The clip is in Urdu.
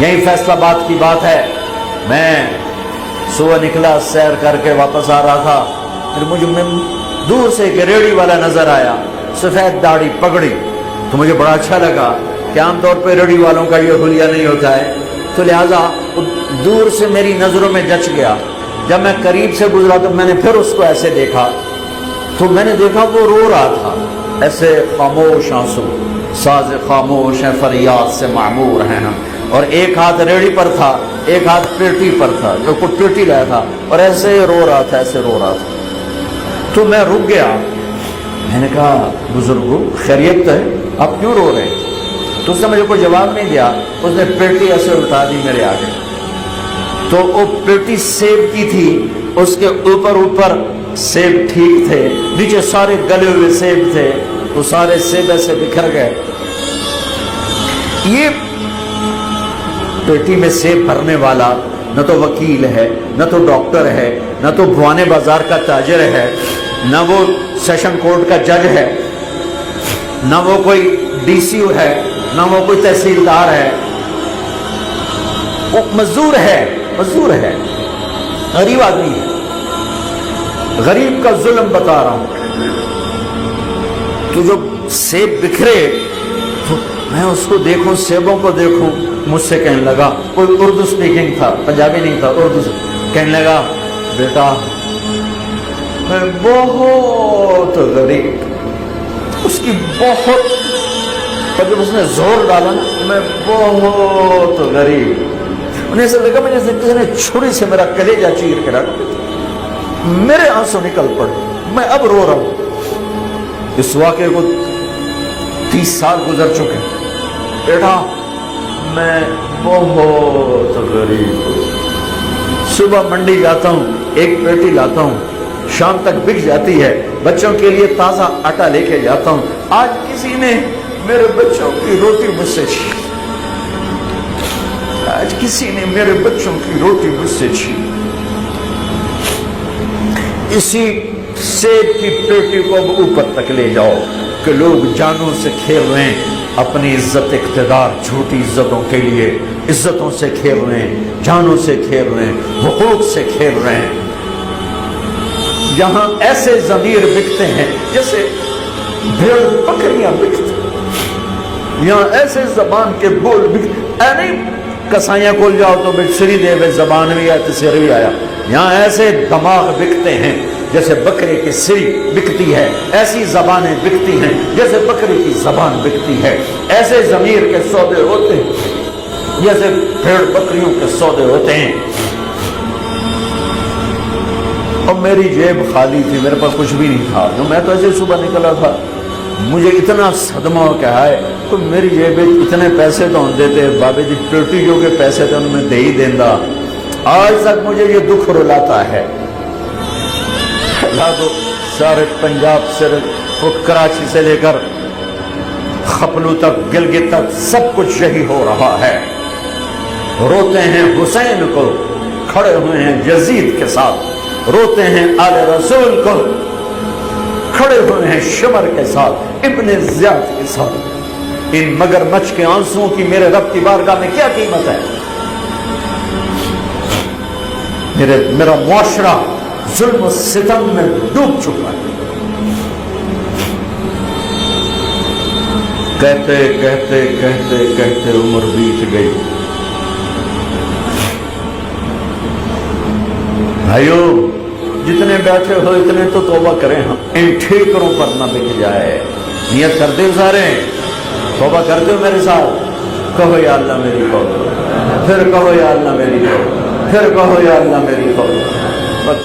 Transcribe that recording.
یہی فیصل آباد کی بات ہے، میں صبح نکلا سیر کر کے واپس آ رہا تھا، پھر مجھے دور سے ایک ریڑھی والا نظر آیا، سفید داڑھی پگڑی، تو مجھے بڑا اچھا لگا کہ عام طور پہ ریڑھی والوں کا یہ حلیہ نہیں ہوتا ہے، تو لہٰذا دور سے میری نظروں میں جچ گیا۔ جب میں قریب سے گزرا تو میں نے پھر اس کو ایسے دیکھا، تو میں نے دیکھا وہ رو رہا تھا، ایسے خاموش آنسو، ساز خاموش ہیں فریاد سے معمور ہیں ہم، اور ایک ہاتھ ریڑھی پر تھا، ایک ہاتھ پیٹی پر تھا، جو کوئی پیٹی لایا تھا، اور ایسے رو رہا تھا، ایسے رو رہا تھا۔ تو میں رک گیا، میں نے کہا بزرگو خیریت ہے، آپ کیوں رو رہے ہیں؟ تو اس نے مجھے کوئی جواب نہیں دیا، اس نے پیٹی ایسے اٹھا دی میرے آگے، تو وہ پیٹی سیب کی تھی، اس کے اوپر سیب ٹھیک تھے، نیچے سارے گلے ہوئے سیب تھے، وہ سارے سیب ایسے بکھر گئے۔ یہ پیٹی میں سیب بھرنے والا نہ تو وکیل ہے، نہ تو ڈاکٹر ہے، نہ تو بھوانے بازار کا تاجر ہے، نہ وہ سیشن کورٹ کا جج ہے، نہ وہ کوئی ڈی سی او ہے، نہ وہ کوئی تحصیلدار ہے، وہ مزدور ہے، غریب آدمی ہے۔ غریب کا ظلم بتا رہا ہوں، تو جو سیب بکھرے تو میں اس کو دیکھوں، سیبوں کو دیکھوں، مجھ سے کہنے لگا، کوئی اردو سپیکنگ تھا، پنجابی نہیں تھا، اردو سے کہنے لگا، بیٹا میں بہت غریب، اس کی بہت، جب اس نے زور ڈالا نا، میں بہت غریب، انہیں ایسا لگا مجھے کسی نے چھری سے میرا کلیجہ چیر کے رکھ دیا، میرے آنسو نکل پڑے، میں اب رو رہا ہوں۔ اس واقعے کو 30 سال گزر چکے، بیٹا میں بہت غریب ہوں، صبح منڈی جاتا ہوں، ایک پیٹی لاتا ہوں، شام تک بک جاتی ہے، بچوں کے لیے تازہ آٹا لے کے جاتا ہوں، آج کسی نے میرے بچوں کی روٹی مجھ سے چھین، آج کسی نے میرے بچوں کی روٹی مجھ سے چھین۔ اسی سیب کی پیٹی کو اب اوپر تک لے جاؤ کہ لوگ جانوں سے کھیل رہے ہیں، اپنی عزت اقتدار جھوٹی عزتوں کے لیے عزتوں سے کھیل رہے ہیں، جانوں سے کھیل رہے ہیں، حقوق سے کھیل رہے ہیں۔ یہاں ایسے ضمیر بکتے ہیں جیسے بھیڑ بکریاں بکتے ہیں، یہاں ایسے زبان کے بول بکتے، اے نہیں کسائیاں کھول جاؤ تو سری دے بے زبان بھی آیا تو سر بھی آیا، یہاں ایسے دماغ بکتے ہیں جیسے بکرے کی سری بکتی ہے، ایسی زبانیں بکتی ہیں جیسے بکری کی زبان بکتی ہے، ایسے ضمیر کے سودے ہوتے ہیں جیسے بھیڑ بکریوں کے سودے ہوتے ہیں۔ اور میری جیب خالی تھی، میرے پاس کچھ بھی نہیں تھا، میں تو ایسے صبح نکلا تھا، مجھے اتنا صدمہ ہو کہ ہے تو میری جیب اتنے پیسے تو ہم دیتے، بابے جی پیٹی جو کے پیسے تھے ان میں دے ہی دینا، آج تک مجھے یہ دکھ رلاتا ہے۔ اللہ تو سارے پنجاب سے کراچی سے لے کر خپلو تک، گلگت تک سب کچھ یہی ہو رہا ہے، روتے ہیں حسین کو، کھڑے ہوئے ہیں یزید کے ساتھ، روتے ہیں آل رسول کو، کھڑے ہوئے ہیں شمر کے ساتھ، ابن زیاد کے ساتھ۔ ان مگر مچھ کے آنسوؤں کی میرے رب کی بارگاہ میں کیا قیمت ہے؟ میرا معاشرہ ظلم و ستم میں ڈوب چکا ہے۔ کہتے کہتے کہتے کہتے عمر بیت گئی۔ بھائیو جتنے بیٹھے ہو اتنے تو توبہ کریں، ہم ان ٹھیکروں پر نہ بک جائے۔ نیت کرتے ہو سارے، توبہ کرتے ہو میرے ساتھ؟ کہو یا اللہ میری توبہ، پھر کہو یا اللہ میری توبہ، پھر کہو یا اللہ میری توبہ۔